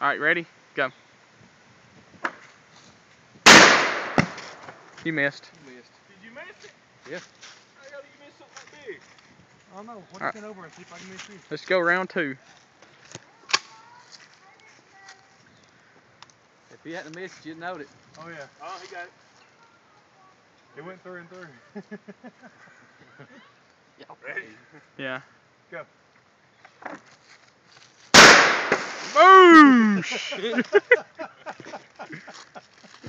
Alright, ready? Go. You missed. You missed. Did you miss it? Yeah. I gotta you miss something that big. I don't know. What All do you send over and see if I can miss you? Let's go round 2. If he hadn't missed, you'd know it. Oh yeah. Oh, he got it. It went through and through. Ready? Yeah. Go. Boosh!